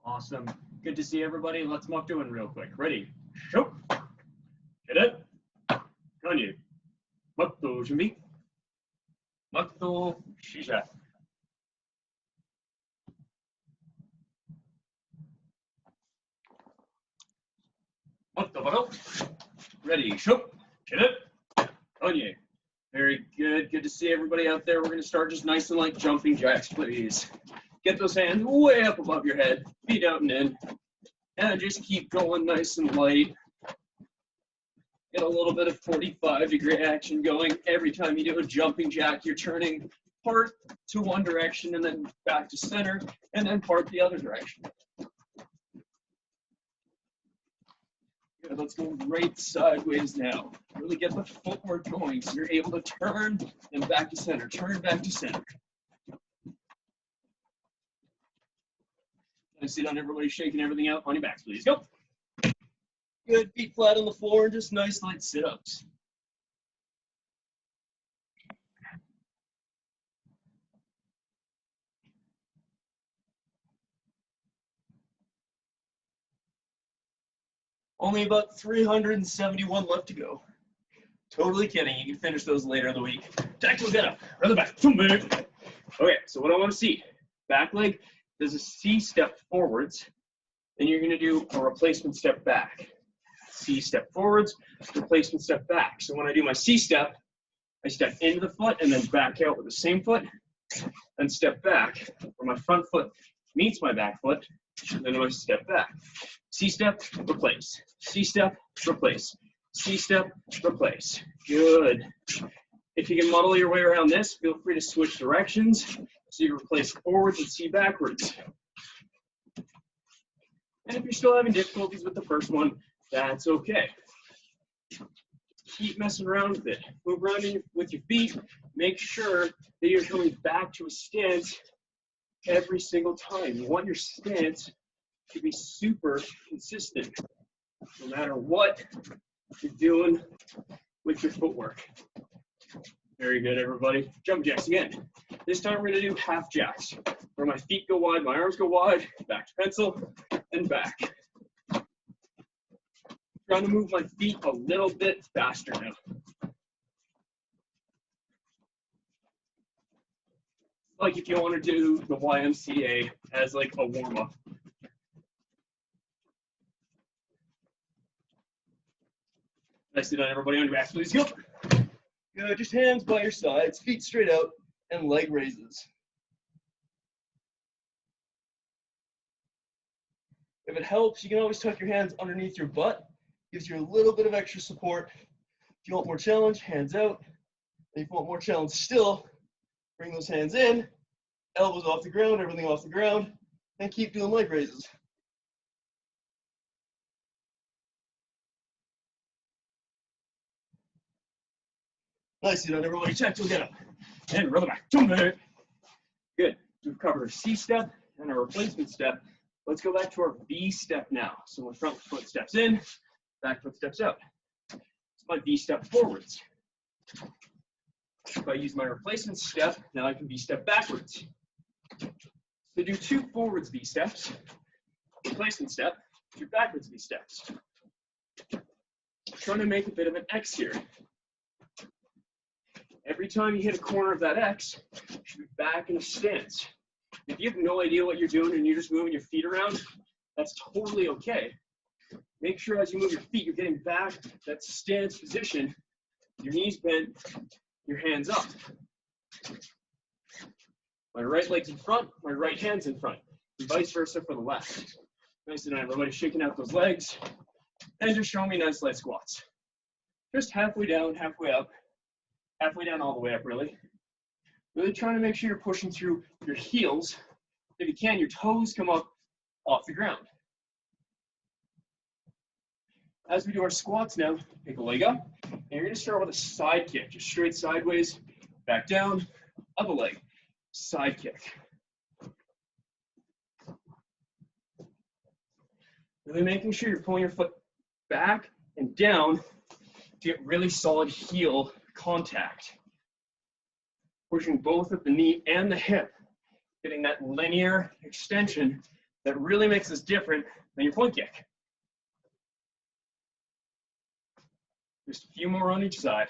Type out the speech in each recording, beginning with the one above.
Awesome. Good to see everybody. Let's mock doing real quick. Ready? Show. Get it. Kanye. Moto 준비. Moto 시작. Moto 바로. Ready? Show. Get it. Kanye. Very good. Good to see everybody out there. We're going to start just nice and like jumping jacks, please. Get those hands way up above your head, feet out and in, and just keep going nice and light. Get a little bit of 45-degree action going. Every time you do a jumping jack, you're turning part to one direction and then back to center, and then part the other direction. Good, let's go right sideways now. Really get the footwork going so you're able to turn and back to center, turn back to center. I see on everybody shaking everything out on your backs, please. Go. Good, feet flat on the floor and just nice light sit-ups. Only about 371 left to go. Totally kidding. You can finish those later in the week. Tactical get up. Run the back. Okay, so what I want to see. Back leg does a C step forwards. Then you're going to do a replacement step back. C step forwards, replacement step back. So when I do my C step, I step into the foot and then back out with the same foot, and step back where my front foot meets my back foot, and then I step back. C step, replace. C step, replace. C step, replace. Good. If you can muddle your way around this, feel free to switch directions. So you replace forwards and C backwards. And if you're still having difficulties with the first one, that's okay. Keep messing around with it. Move around with your feet. Make sure that you're coming back to a stance every single time. You want your stance to be super consistent, no matter what you're doing with your footwork. Very good, everybody. Jump jacks again. This time we're going to do half jacks, where my feet go wide, my arms go wide, back to pencil, and back. Trying to move my feet a little bit faster now. Like if you want to do the YMCA as like a warm-up. Nicely done, everybody. On your backs, please. Go. Good. Just hands by your sides, feet straight out, and leg raises. If it helps, you can always tuck your hands underneath your butt. Gives you a little bit of extra support. If you want more challenge, hands out. And if you want more challenge still, bring those hands in, elbows off the ground, everything off the ground, and keep doing leg raises. Nicely done, everybody. Tactical get up. And roll it back. Good. We've covered a C step and a replacement step. Let's go back to our V step now. So my front foot steps in, back foot steps out. It's my V step forwards. If I use my replacement step, now I can V step backwards. So do two forwards V steps, replacement step, two backwards V steps. I'm trying to make a bit of an X here. Every time you hit a corner of that X, you should be back in a stance. If you have no idea what you're doing and you're just moving your feet around, that's totally okay. Make sure as you move your feet, you're getting back to that stance position, your knees bent, your hands up. My right leg's in front, my right hand's in front, and vice versa for the left. Nice and everybody shaking out those legs, and just show me nice light squats. Just halfway down, halfway up, halfway down all the way up, really. Really trying to make sure you're pushing through your heels. If you can, your toes come up off the ground. As we do our squats now, pick a leg up, and you're going to start with a side kick, just straight sideways, back down, up a leg, side kick. Really making sure you're pulling your foot back and down to get really solid heel contact. Pushing both at the knee and the hip, getting that linear extension that really makes this different than your point kick. Just a few more on each side.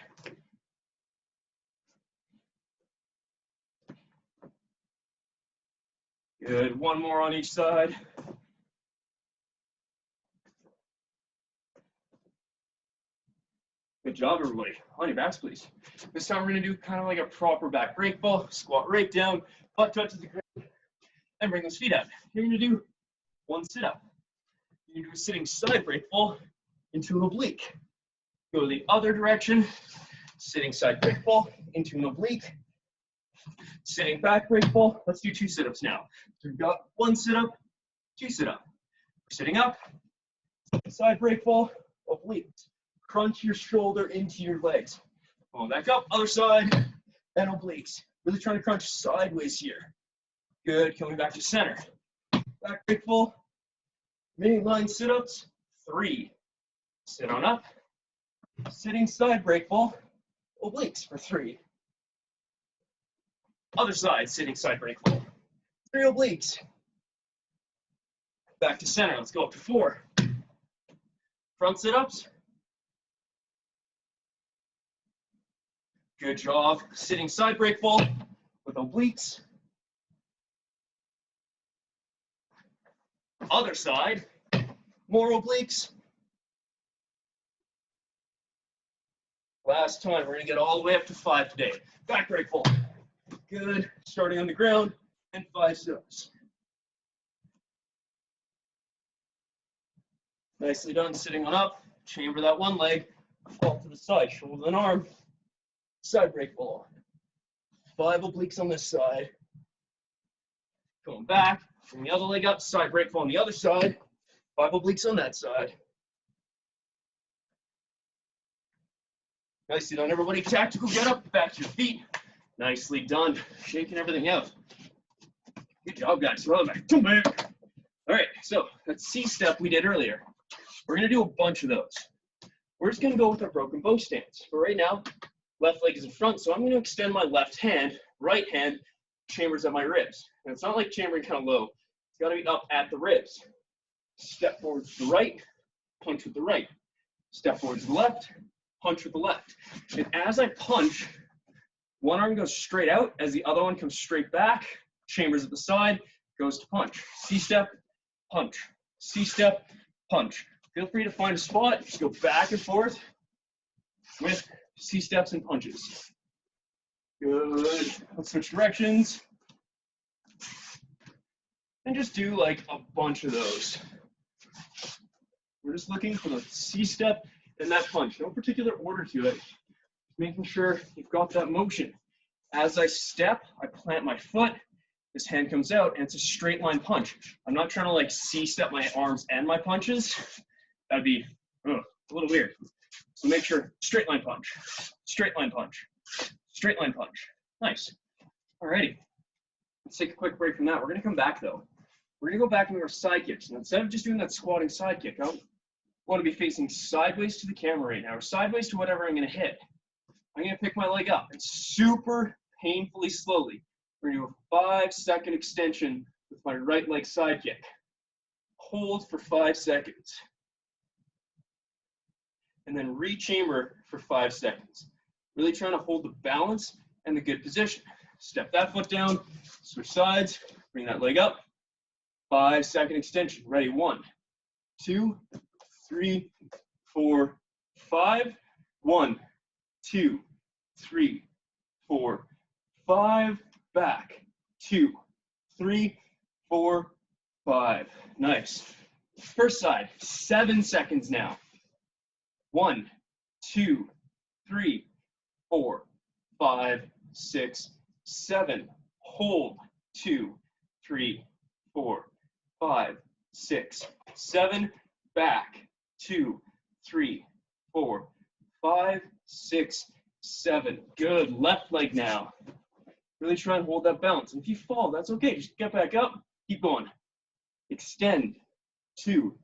Good, one more on each side. Good job, everybody. On your backs, please. This time we're gonna do kind of like a proper back break ball. Squat right down, butt touches the ground, and bring those feet out. You're gonna do one sit-up. You're gonna do a sitting side break ball into an oblique. Go the other direction, sitting side break ball into an oblique. Sitting back break ball. Let's do 2 sit-ups now. So we've got 1 sit-up, 2 sit-up. Sitting up, side break ball, obliques. Crunch your shoulder into your legs. Going back up, other side, and obliques. Really trying to crunch sideways here. Good, coming back to center. Back break ball, mini line sit-ups, 3. Sit on up. Sitting side break ball, obliques for 3. Other side, sitting side break ball. 3 obliques. Back to center, let's go up to 4. Front sit-ups. Good job. Sitting side break ball with obliques. Other side, more obliques. Last time, we're gonna get all the way up to 5 today. Back break ball. Good. Starting on the ground and 5 sit-ups. Nicely done. Sitting on up. Chamber that one leg. Fall to the side. Shoulder and arm. Side break ball. 5 obliques on this side. Going back. Bring the other leg up. Side break ball on the other side. 5 obliques on that side. Nicely done, everybody. Tactical get up. Back to your feet. Nicely done. Shaking everything out. Good job, guys. Roll it back. All right, so that C-step we did earlier. We're going to do a bunch of those. We're just going to go with our broken bow stance. For right now, left leg is in front, so I'm going to extend my left hand, right hand, chambers at my ribs. And it's not like chambering kind of low. It's got to be up at the ribs. Step forward to the right, punch with the right. Step forward to the left, punch with the left. And as I punch, one arm goes straight out as the other one comes straight back, chambers at the side, goes to punch. C-step, punch. C-step, punch. Feel free to find a spot, just go back and forth with C-steps and punches. Good. Let's switch directions. And just do like a bunch of those. We're just looking for the C-step and that punch. No particular order to it. Making sure you've got that motion. As I step, I plant my foot, this hand comes out, and it's a straight line punch. I'm not trying to like C-step my arms and my punches. That'd be a little weird. So make sure, straight line punch, straight line punch, straight line punch. Nice. Alrighty. Let's take a quick break from that. We're gonna come back though. We're gonna go back into our side kicks. And instead of just doing that squatting side kick, I want to be facing sideways to the camera right now, or sideways to whatever I'm gonna hit. I'm gonna pick my leg up and super painfully slowly, we're gonna do a 5-second extension with my right leg side kick. Hold for 5 seconds. And then re-chamber for 5 seconds. Really trying to hold the balance and the good position. Step that foot down, switch sides, bring that leg up. 5-second extension. Ready? 1, 2, 3, 4, 5. 1, 2, 3, 4, 5. Back. 2, 3, 4, 5. Nice. First side. 7 seconds now. 1, 2, 3, 4, 5, 6, 7. Hold. 2, 3, 4, 5, 6, 7. Back. 2, 3, 4, 5, 6, 7. Good. Left leg now. Really try and hold that balance. And if you fall, that's okay. Just get back up. Keep going. Extend. 2,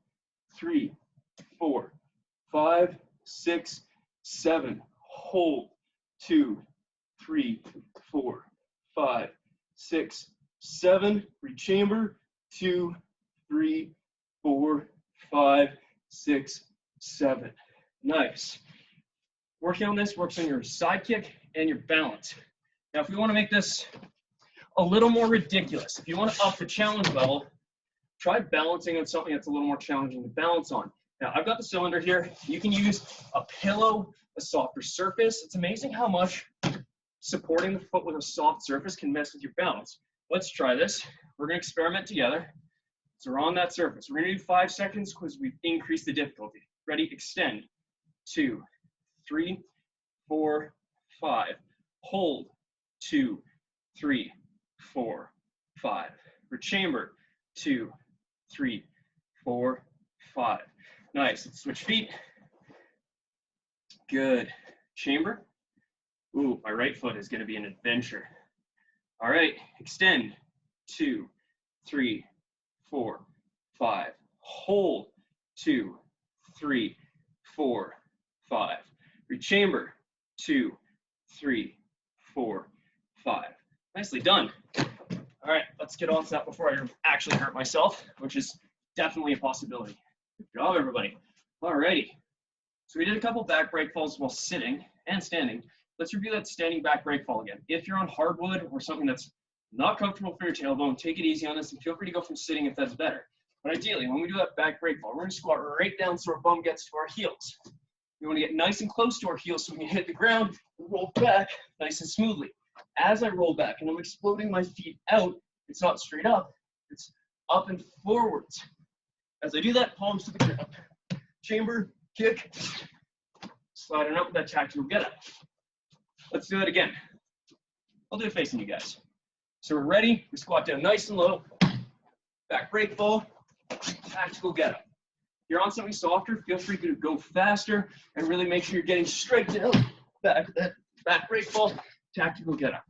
3, 4, 5, 6, 7. Hold. 2, 3, 4, 5, 6, 7. Rechamber. 2, 3, 4, 5, 6, 7. Nice. Working on this works on your side kick and your balance. Now, if we want to make this a little more ridiculous, if you want to up the challenge level, try balancing on something that's a little more challenging to balance on. Now, I've got the cylinder here. You can use a pillow, a softer surface. It's amazing how much supporting the foot with a soft surface can mess with your balance. Let's try this. We're going to experiment together. So we're on that surface. We're going to do 5 seconds because we've increased the difficulty. Ready? Extend. 2, 3, 4, 5. Hold. 2, 3, 4, 5. Rechamber. 2, 3, 4, 5. Nice. Let's switch feet. Good. Chamber. Ooh, my right foot is going to be an adventure. All right. Extend. 2, 3, 4, 5. Hold. 2, 3, 4, 5. Rechamber. 2, 3, 4, 5. Nicely done. All right, let's get on to that before I actually hurt myself, which is definitely a possibility. Good job, everybody. All righty. So we did a couple back break falls while sitting and standing. Let's review that standing back break fall again. If you're on hardwood or something that's not comfortable for your tailbone, take it easy on this and feel free to go from sitting if that's better. But ideally, when we do that back break fall, we're going to squat right down so our bum gets to our heels. We want to get nice and close to our heels so we can hit the ground and roll back nice and smoothly. As I roll back and I'm exploding my feet out, it's not straight up, it's up and forwards. As I do that, palms to the ground. Chamber, kick, sliding up with that tactical get up. Let's do it again. I'll do it facing you guys. So we're ready. We squat down nice and low. Back break fall, tactical get up. If you're on something softer, feel free to go faster and really make sure you're getting straight down. Back break fall, tactical get up.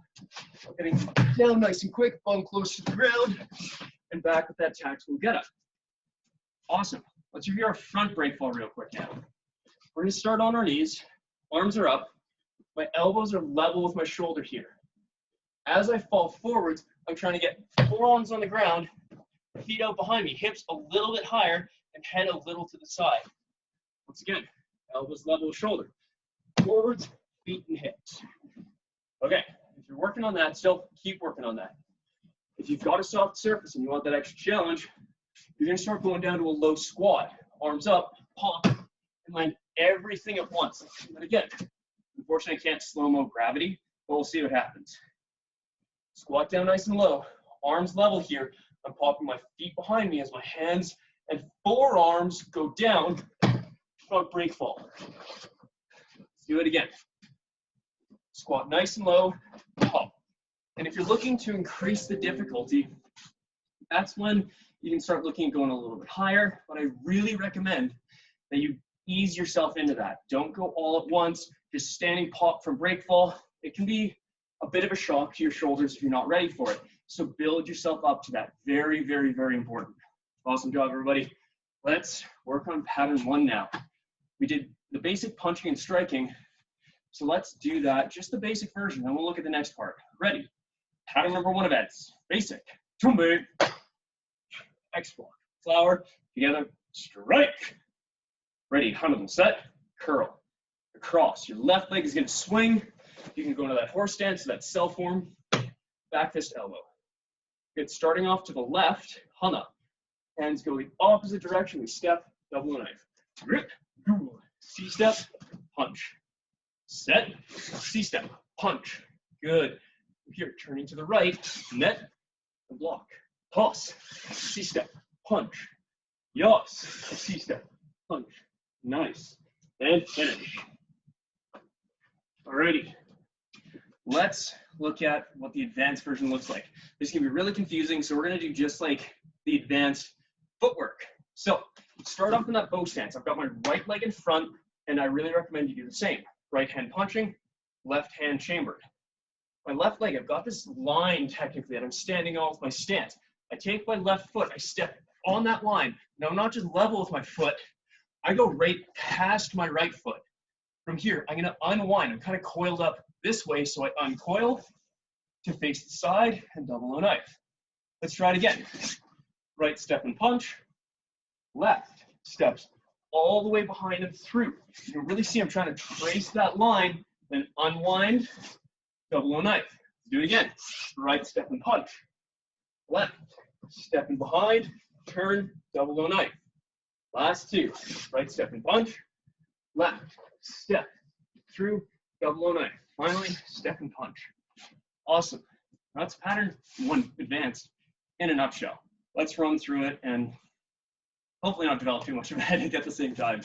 Getting down nice and quick, bum close to the ground, and back with that tactical get up. Awesome. Let's review our front break fall real quick now. We're going to start on our knees. Arms are up. My elbows are level with my shoulder here. As I fall forwards, I'm trying to get forearms on the ground, feet out behind me, hips a little bit higher, and head a little to the side. Once again, elbows level with shoulder. Forwards, feet and hips. Okay, if you're working on that still, keep working on that. If you've got a soft surface and you want that extra challenge, you're going to start going down to a low squat. Arms up, pop, and land everything at once. But again, unfortunately, I can't slow-mo gravity, but we'll see what happens. Squat down nice and low. Arms level here. I'm popping my feet behind me as my hands and forearms go down. Front break fall. Let's do it again. Squat nice and low, pop. And if you're looking to increase the difficulty, that's when you can start looking at going a little bit higher. But I really recommend that you ease yourself into that. Don't go all at once, just standing pop from break fall. It can be a bit of a shock to your shoulders if you're not ready for it. So build yourself up to that. Very, very, very important. Awesome job, everybody. Let's work on pattern 1 now. We did the basic punching and striking. So let's do that, just the basic version. Then we'll look at the next part. Ready? Pattern number 1 events. Basic. Tumbe. X block. Flower. Together. Strike. Ready. 100 set. Curl. Across. Your left leg is going to swing. You can go into that horse stance, that cell form. Back fist elbow. Good. Starting off to the left. Hana. Hands go the opposite direction. We step. Double knife. Grip. C-step. Punch. Set, C-step, punch. Good. Here, turning to the right, net, and block. Toss, C-step, punch. Yos, C-step, punch. Nice. And finish. Alrighty. Let's look at what the advanced version looks like. This can be really confusing, so we're going to do just like the advanced footwork. So, start off in that bow stance. I've got my right leg in front, and I really recommend you do the same. Right hand punching, left hand chambered. My left leg, I've got this line technically that I'm standing on with my stance. I take my left foot, I step on that line. Now I'm not just level with my foot, I go right past my right foot. From here, I'm gonna unwind. I'm kind of coiled up this way, so I uncoil to face the side and double O knife. Let's try it again. right step and punch, left steps all the way behind and through. You can really see I'm trying to trace that line, then unwind, double O knife. Do it again. Right step and punch, left step and behind, turn, double O knife. Last two, right step and punch, left step through, double O knife. Finally, step and punch. Awesome. That's pattern one advanced in a nutshell. Let's run through it and hopefully not develop too much of a headache at the same time.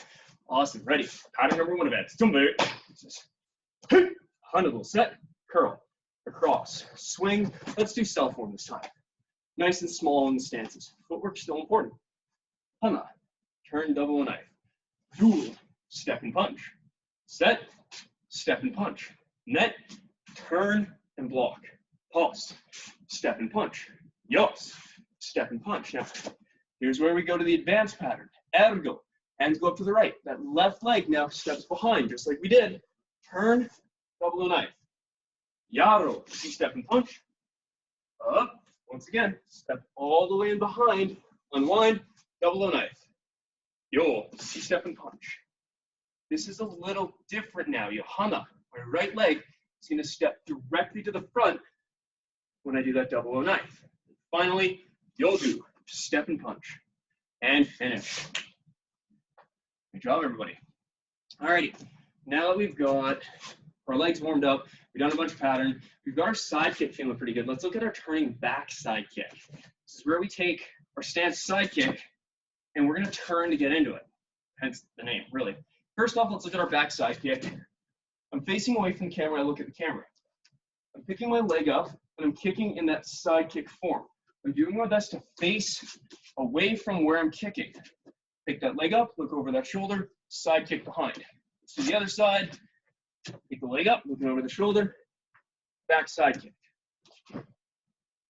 Awesome. Ready? Pattern number one advanced. Little set, curl, across, swing. Let's do cell form this time. Nice and small in the stances. Footwork's still important. Hana, turn, double O knife. Dual, step and punch. Set, step and punch. Net, turn and block. Pulse, step and punch. Yos, step and punch. Now, here's where we go to the advanced pattern. Ergo, hands go up to the right. That left leg now steps behind, just like we did. Turn, double O knife. Yaro, step and punch. Up, once again, step all the way in behind. Unwind, double O knife. Yo, step and punch. This is a little different now. Yohana, my right leg is going to step directly to the front when I do that double O knife. Finally, Yodu, step and punch. And finish. Good job, everybody. Alrighty, now that we've got our legs warmed up, we've done a bunch of pattern, we've got our side kick feeling pretty good. Let's look at our turning back side kick. This is where we take our stance side kick and we're going to turn to get into it. Hence the name, really. First off, let's look at our back side kick. I'm facing away from the camera, I look at the camera. I'm picking my leg up and I'm kicking in that side kick form. I'm doing my best to face away from where I'm kicking. Pick that leg up, look over that shoulder, side kick behind. To the other side, pick the leg up, looking over the shoulder, back side kick.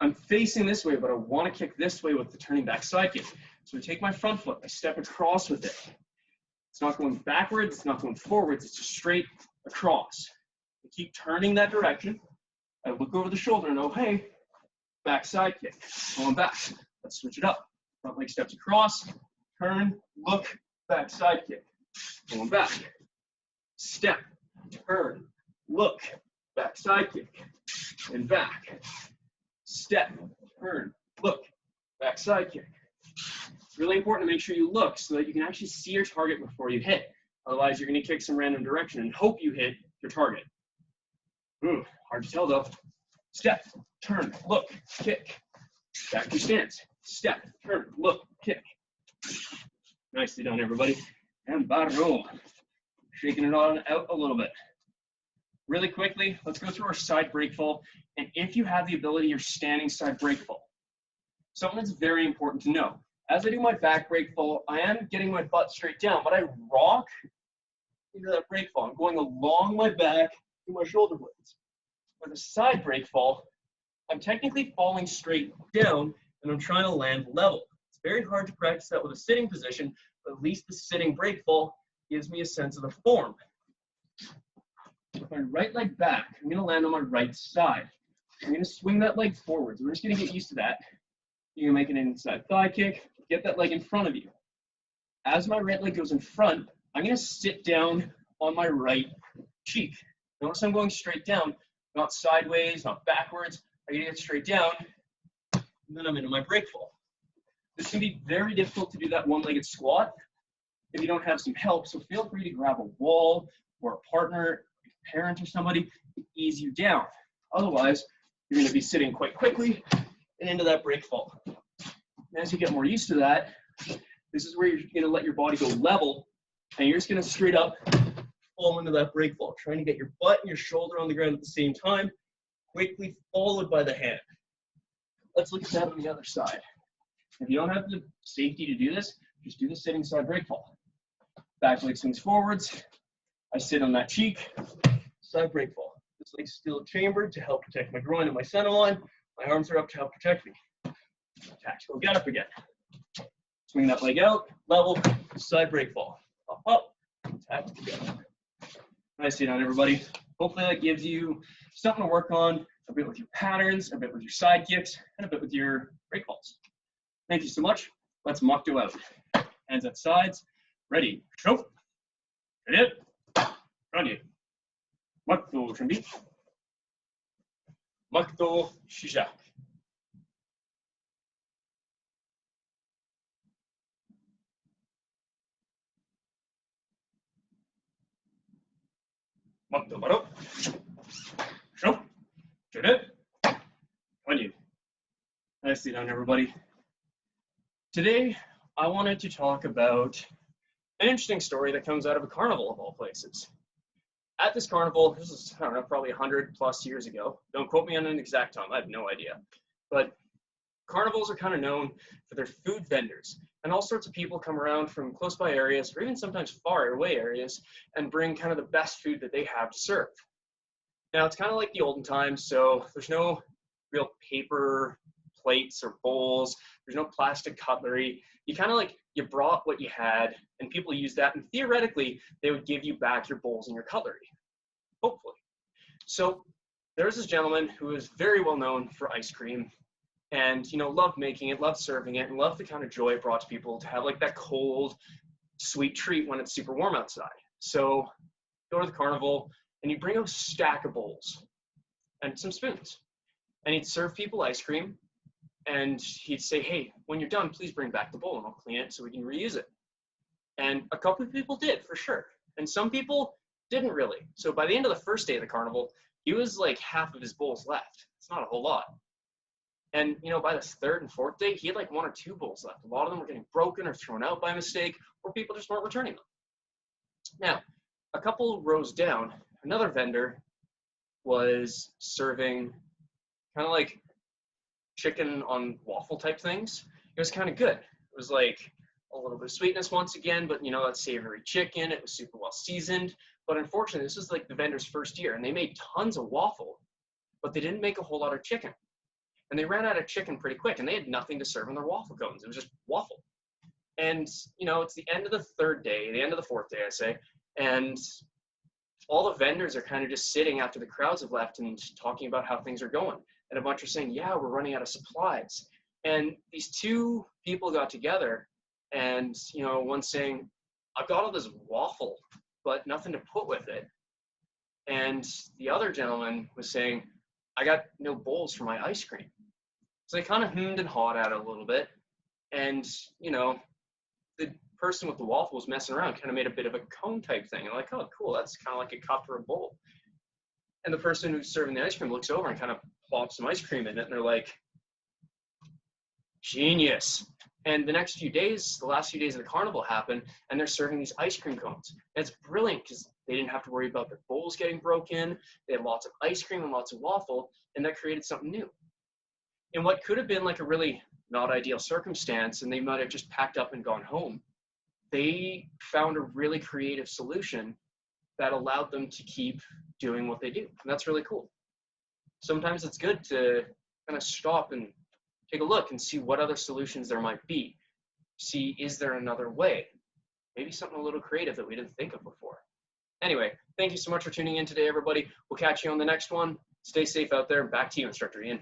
I'm facing this way, but I want to kick this way with the turning back side kick. So I take my front foot, I step across with it. It's not going backwards, it's not going forwards, it's just straight across. I keep turning that direction. I look over the shoulder and oh, hey, back side kick. Going back. Let's switch it up. Front leg steps across, turn, look, back side kick. Going back. Step, turn, look, back side kick. And back. Step, turn, look, back side kick. It's really important to make sure you look so that you can actually see your target before you hit. Otherwise, you're going to kick some random direction and hope you hit your target. Ooh, hard to tell though. Step, turn, look, kick. Back to your stance. Step, turn, look, kick. Nicely done, everybody. And barro. Shaking it on out a little bit. Really quickly, let's go through our side break fall. And if you have the ability, your standing side break fall. Something that's very important to know. As I do my back break fall, I am getting my butt straight down, but I rock into that break fall. I'm going along my back to my shoulder blades. With a side break fall, I'm technically falling straight down and I'm trying to land level. It's very hard to practice that with a sitting position, but at least the sitting break fall gives me a sense of the form. With my right leg back, I'm going to land on my right side. I'm going to swing that leg forwards. We're just going to get used to that. You're going to make an inside thigh kick. Get that leg in front of you. As my right leg goes in front, I'm going to sit down on my right cheek. Notice I'm going straight down, not sideways, not backwards. I'm going to get straight down, and then I'm into my break fall. This can be very difficult to do that one-legged squat if you don't have some help, so feel free to grab a wall or a partner, a parent or somebody to ease you down. Otherwise, you're going to be sitting quite quickly and into that break fall. And as you get more used to that, this is where you're going to let your body go level, and you're just going to straight up fall into that break fall, trying to get your butt and your shoulder on the ground at the same time, quickly followed by the hand. Let's look at that on the other side. If you don't have the safety to do this, just do the sitting side break fall. Back leg swings forwards. I sit on that cheek, side break fall. This leg's still chambered to help protect my groin and my center line. My arms are up to help protect me. Tactical get up again. Swing that leg out, level, side break fall. Up, up, tactical get up. Nicely done, everybody. Hopefully that gives you something to work on, a bit with your patterns, a bit with your side kicks, and a bit with your break falls. Thank you so much. Let's Makto out. Hands at sides. Ready. Show. Ready. Ready. Makto 준비. Makto 시작. Makto 바로. Show. Ready. Ready. Nicely done, everybody. Today, I wanted to talk about an interesting story that comes out of a carnival of all places. At this carnival, this is, I don't know, probably 100 plus years ago. Don't quote me on an exact time, I have no idea. But carnivals are kind of known for their food vendors. And all sorts of people come around from close by areas, or even sometimes far away areas, and bring kind of the best food that they have to serve. Now, it's kind of like the olden times, so there's no real paper plates or bowls. There's no plastic cutlery. You kind of like, you brought what you had, and people use that, and theoretically, they would give you back your bowls and your cutlery, hopefully. So there's this gentleman who is very well known for ice cream, and loved making it, loved serving it, and loved the kind of joy it brought to people to have like that cold, sweet treat when it's super warm outside. So go to the carnival, and you bring a stack of bowls and some spoons, and he'd serve people ice cream. And he'd say, hey, when you're done, please bring back the bowl and I'll clean it so we can reuse it. And a couple of people did, for sure. And some people didn't really. So by the end of the first day of the carnival, he was like half of his bowls left. It's not a whole lot. And by the third and fourth day, he had like 1 or 2 bowls left. A lot of them were getting broken or thrown out by mistake, or people just weren't returning them. Now, a couple rows down, another vendor was serving kind of like chicken on waffle type things. It was kind of good. It was like a little bit of sweetness once again, but that savory chicken. It was super well seasoned. But unfortunately, this was like the vendor's first year, and they made tons of waffle, but they didn't make a whole lot of chicken. And they ran out of chicken pretty quick, and they had nothing to serve on their waffle cones. It was just waffle. And it's the end of the third day, the end of the fourth day, I say, and all the vendors are kind of just sitting after the crowds have left and talking about how things are going. And a bunch are saying, yeah, we're running out of supplies. And these 2 people got together, and one saying, I've got all this waffle, but nothing to put with it. And the other gentleman was saying, I got no bowls for my ice cream. So they kind of hummed and hawed at it a little bit. And, the person with the waffle was messing around, kind of made a bit of a cone type thing. And like, oh, cool, that's kind of like a cup or a bowl. And the person who's serving the ice cream looks over and kind of plops some ice cream in it, and they're like, genius. And the next few days, the last few days of the carnival happen, and they're serving these ice cream cones. And it's brilliant because they didn't have to worry about their bowls getting broken. They had lots of ice cream and lots of waffle, and that created something new. In what could have been like a really not ideal circumstance, and they might have just packed up and gone home, they found a really creative solution that allowed them to keep doing what they do. And that's really cool. Sometimes it's good to kind of stop and take a look and see what other solutions there might be. See, is there another way? Maybe something a little creative that we didn't think of before. Anyway, thank you so much for tuning in today, everybody. We'll catch you on the next one. Stay safe out there. Back to you, Instructor Ian.